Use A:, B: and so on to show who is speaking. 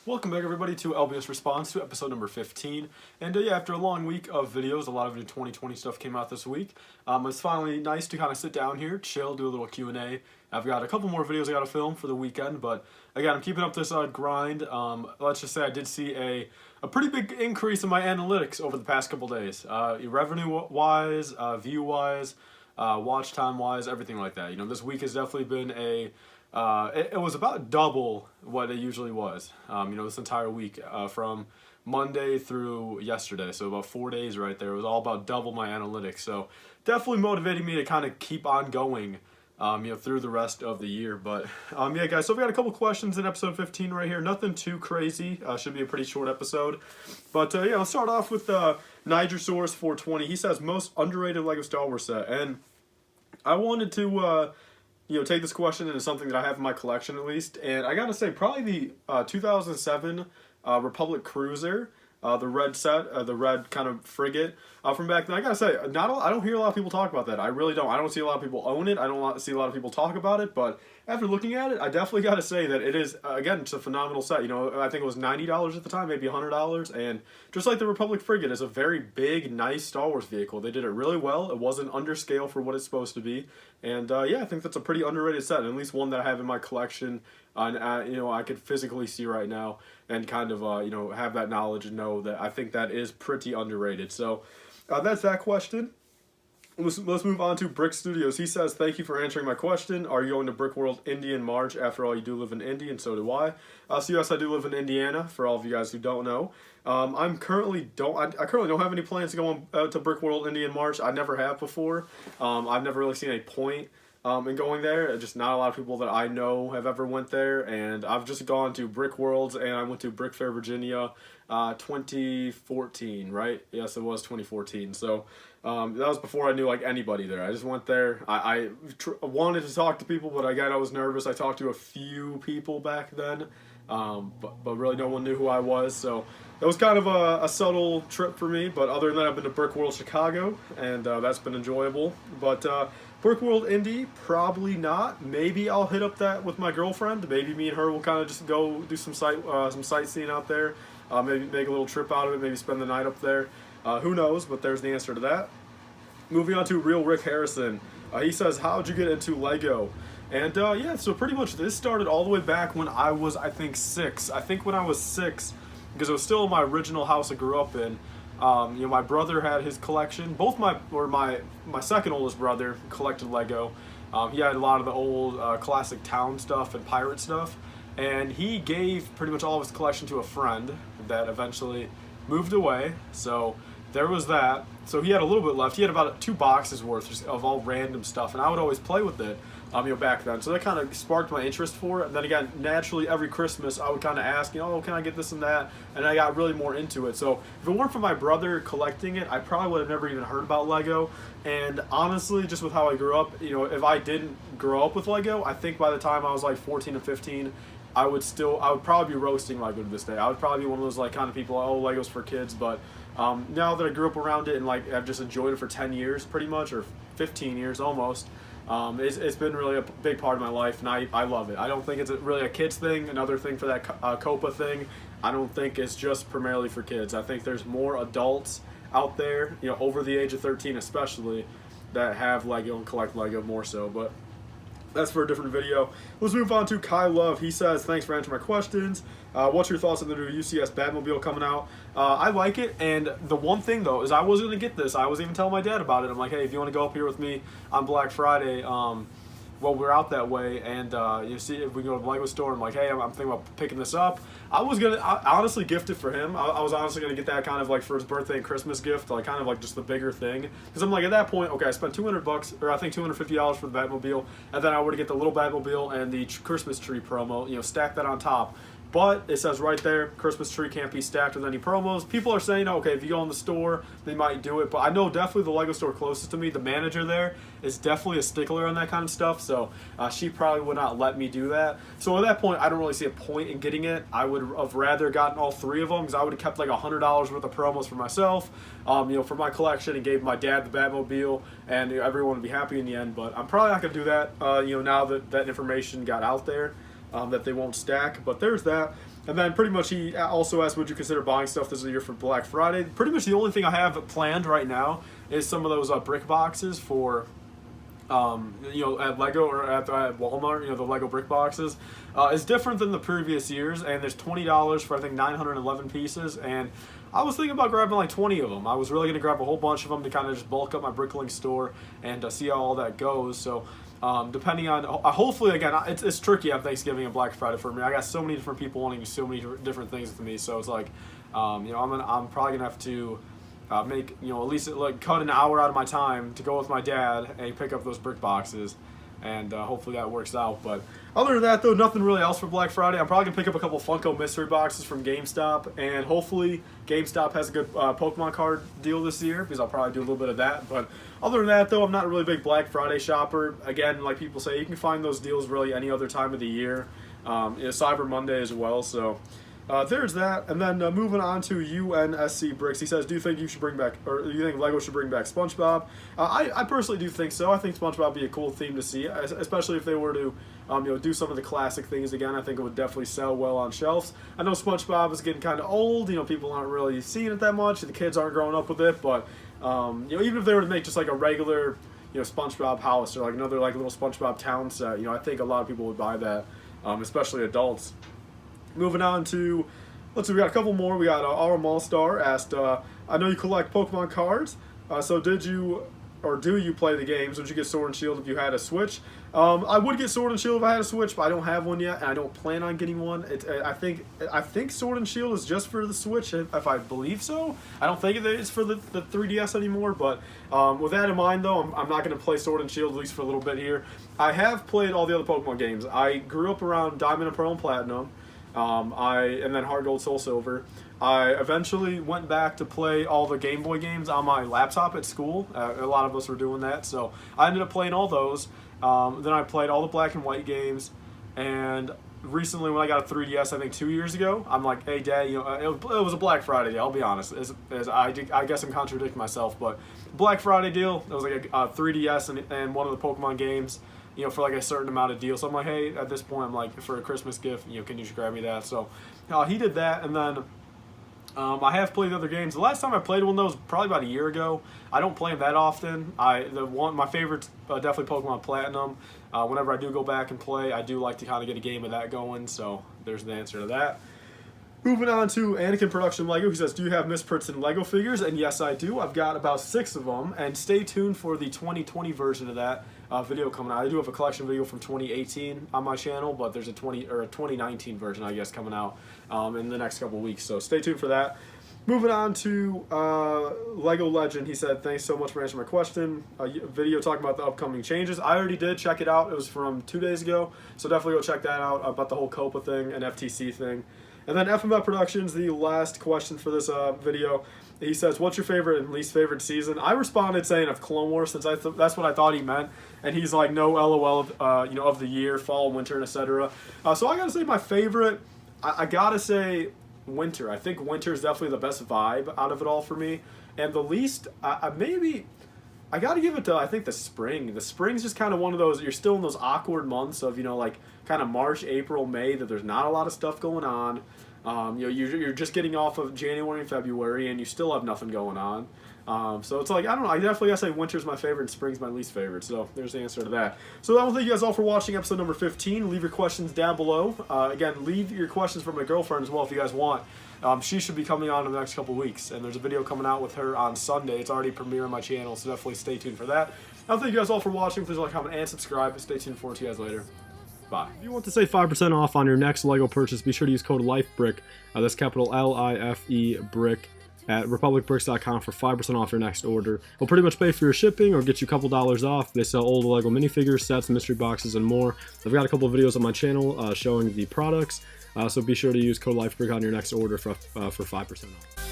A: Welcome back, everybody, to LBS Response to episode number 15. And yeah, after a long week of videos, a lot of new 2020 stuff came out this week. It's finally nice to kind of sit down here, chill, do a little Q&A. I've got a couple more videos I got to film for the weekend, but again, I'm keeping up this grind. Let's just say I did see a pretty big increase in my analytics over the past couple days. Revenue-wise, view-wise, watch time-wise, everything like that. You know, this week has definitely been it was about double what it usually was, this entire week from Monday through yesterday. So about 4 days right there. It was all about double my analytics. So definitely motivating me to kind of keep on going, through the rest of the year. But yeah, guys, so we got a couple questions in episode 15 right here. Nothing too crazy. Should be a pretty short episode. But yeah, I'll start off with Nigersaurus 420. He says, most underrated LEGO Star Wars set. And I wanted to take this question into something that I have in my collection at least, and I gotta say, probably the 2007 Republic Cruiser, the red set, the red kind of frigate from back then. I gotta say, I don't hear a lot of people talk about that. I really don't. I don't see a lot of people own it. I don't see a lot of people talk about it, but after looking at it, I definitely gotta say that it is, again, it's a phenomenal set. I think it was $90 at the time, maybe $100, and just like the Republic frigate, it's a very big, nice Star Wars vehicle. They did it really well. It wasn't under scale for what it's supposed to be, and yeah, I think that's a pretty underrated set, and at least one that I have in my collection, and I could physically see right now, and kind of have that knowledge and know that I think that is pretty underrated. So that's that question. Let's move on to BrickWorld Studios. He says, thank you for answering my question. Are you going to BrickWorld India in March? After all, you do live in Indy, and so do I. So yes, I do live in Indiana, for all of you guys who don't know. I currently don't have any plans to go on to BrickWorld India in March. I never have before. I've never really seen a point in going there. Just not a lot of people that I know have ever went there, and I've just gone to BrickWorlds, and I went to Brick Fair, Virginia, 2014, right? Yes, it was 2014. So that was before I knew anybody there. I just went there. I wanted to talk to people, but again, I was nervous. I talked to a few people back then, but really no one knew who I was. So it was kind of a subtle trip for me. But other than that, I've been to BrickWorld Chicago, and that's been enjoyable. But BrickWorld Indy, probably not. Maybe I'll hit up that with my girlfriend. Maybe me and her will kind of just go do some sightseeing out there. Maybe make a little trip out of it. Maybe spend the night up there. Who knows? But there's the answer to that. Moving on to Real Rick Harrison. He says, how'd you get into LEGO? And yeah, so pretty much this started all the way back when I was, I think, 6. I think when I was 6, because it was still in my original house I grew up in. My brother had his collection. My second oldest brother collected LEGO. He had a lot of the old classic town stuff and pirate stuff. And he gave pretty much all of his collection to a friend that eventually moved away. So there was that. So he had a little bit left. He had about 2 boxes worth of all random stuff, and I would always play with it, back then. So that kind of sparked my interest for it. And then again, naturally, every Christmas I would kind of ask, can I get this and that? And I got really more into it. So if it weren't for my brother collecting it, I probably would have never even heard about LEGO. And honestly, just with how I grew up, if I didn't grow up with LEGO, I think by the time I was like 14 or 15, I would probably be roasting LEGO to this day. I would probably be one of those kind of people, LEGO's for kids. But now that I grew up around it and I've just enjoyed it for 10 years pretty much, or 15 years almost, it's been really a big part of my life, and I love it. I don't think it's really a kids thing. Another thing for that Copa thing, I don't think it's just primarily for kids. I think there's more adults out there, over the age of 13 especially, that have LEGO and collect LEGO more so. But that's for a different video. Let's move on to Kai Love. He says, thanks for answering my questions. What's your thoughts on the new UCS Batmobile coming out? I like it, and the one thing, though, is I was going to get this. I was even telling my dad about it. I'm like, hey, if you want to go up here with me on Black Friday, we're out that way, and you see if we can go to the LEGO store. I'm like, hey, I'm thinking about picking this up. I honestly gift it for him. I was honestly gonna get that kind of for his birthday and Christmas gift, kind of just the bigger thing. Because I'm like, at that point, okay, I spent $200 or I think $250 for the Batmobile, and then I were to get the little Batmobile and the Christmas tree promo. Stack that on top. But it says right there, Christmas tree can't be stacked with any promos. People are saying, okay, if you go in the store, they might do it. But I know definitely the LEGO store closest to me, the manager there, is definitely a stickler on that kind of stuff. So she probably would not let me do that. So at that point, I don't really see a point in getting it. I would have rather gotten all 3 of them, because I would have kept $100 worth of promos for myself, for my collection, and gave my dad the Batmobile, and everyone would be happy in the end. But I'm probably not going to do that, now that that information got out there. That they won't stack, but there's that. And then pretty much he also asked, would you consider buying stuff this year for Black Friday? Pretty much the only thing I have planned right now is some of those brick boxes for, at Lego or at Walmart, the Lego brick boxes. It's different than the previous years, and there's $20 for, I think, 911 pieces, and I was thinking about grabbing like 20 of them. I was really going to grab a whole bunch of them to kind of just bulk up my BrickLink store and see how all that goes. So depending on, hopefully, again, it's tricky on Thanksgiving and Black Friday for me. I got so many different people wanting so many different things with me, so it's like, I'm probably gonna have to make, at least like cut an hour out of my time to go with my dad and pick up those brick boxes, and hopefully that works out. But other than that, though, nothing really else for Black Friday. I'm probably gonna pick up a couple Funko mystery boxes from GameStop, and hopefully GameStop has a good Pokemon card deal this year, because I'll probably do a little bit of that. But other than that, though, I'm not a really big Black Friday shopper. Again, like people say, you can find those deals really any other time of the year. Cyber Monday as well, so there's that. And then moving on to UNSC Bricks, he says, do you think you should bring back, or do you think Lego should bring back SpongeBob? I personally do think so. I think SpongeBob would be a cool theme to see, especially if they were to do some of the classic things again. I think it would definitely sell well on shelves. I know SpongeBob is getting kind of old. People aren't really seeing it that much, and the kids aren't growing up with it. But even if they were to make just like a regular SpongeBob house, or like another like little SpongeBob town set, I think a lot of people would buy that, especially adults. Moving on to, let's see, we got a couple more. We got RM All-Star asked, I know you collect Pokemon cards, so did you, or do you play the games? Would you get Sword and Shield if you had a Switch? I would get Sword and Shield if I had a Switch, but I don't have one yet, and I don't plan on getting one. I think Sword and Shield is just for the Switch, if I believe so. I don't think it's for the 3DS anymore, but with that in mind, though, I'm not going to play Sword and Shield, at least for a little bit here. I have played all the other Pokemon games. I grew up around Diamond and Pearl and Platinum, and then Heart Gold, Soul Silver. I eventually went back to play all the Game Boy games on my laptop at school. A lot of us were doing that, so I ended up playing all those. Then I played all the Black and White games, and recently when I got a 3DS, I think 2 years ago, I'm like, hey Dad, it was a Black Friday deal, I'll be honest. I guess I'm contradicting myself, but Black Friday deal, it was like a 3DS and one of the Pokemon games, for like a certain amount of deal. So I'm like, hey, at this point, I'm like, for a Christmas gift, can you just grab me that? So he did that, and then I have played other games. The last time I played one of those probably about a year ago. I don't play them that often. My favorite's definitely Pokemon Platinum. Whenever I do go back and play, I do like to kind of get a game of that going. So there's the answer to that. Moving on to Anakin Production Lego. He says, do you have misprints in Lego figures? And yes, I do. I've got about 6 of them. And stay tuned for the 2020 version of that video coming out. I do have a collection video from 2018 on my channel, but there's a 2019 version, I guess, coming out in the next couple weeks. So stay tuned for that. Moving on to Lego Legend. He said, thanks so much for answering my question. A video talking about the upcoming changes. I already did check it out. It was from 2 days ago. So definitely go check that out about the whole COPA thing and FTC thing. And then FMF Productions, the last question for this video. He says, what's your favorite and least favorite season? I responded saying of Clone Wars, since that's what I thought he meant. And he's like, no, LOL, of the year, fall, winter, and etc. So I gotta say my favorite, I gotta say winter. I think winter is definitely the best vibe out of it all for me. And the least, maybe, I gotta give it to, I think, the spring. The spring's just kind of one of those, you're still in those awkward months of, like kind of March, April, May, that there's not a lot of stuff going on. You're just getting off of January and February, and you still have nothing going on. So it's like, I don't know, I definitely gotta say winter's my favorite and spring's my least favorite. So there's the answer to that. So I want to thank you guys all for watching episode number 15. Leave your questions down below. Again, leave your questions for my girlfriend as well if you guys want. She should be coming on in the next couple weeks, and there's a video coming out with her on Sunday. It's already premiering on my channel, so definitely stay tuned for that. I thank you guys all for watching. Please like, comment, and subscribe. Stay tuned for it. See you guys later. Bye. If you want to save 5% off on your next LEGO purchase, be sure to use code LIFEBRICK, that's capital L-I-F-E BRICK, at republicbricks.com for 5% off your next order. We'll pretty much pay for your shipping or get you a couple dollars off. They sell old LEGO minifigures, sets, mystery boxes, and more. I've got a couple of videos on my channel showing the products, so be sure to use code LIFEBRICK on your next order for 5% off.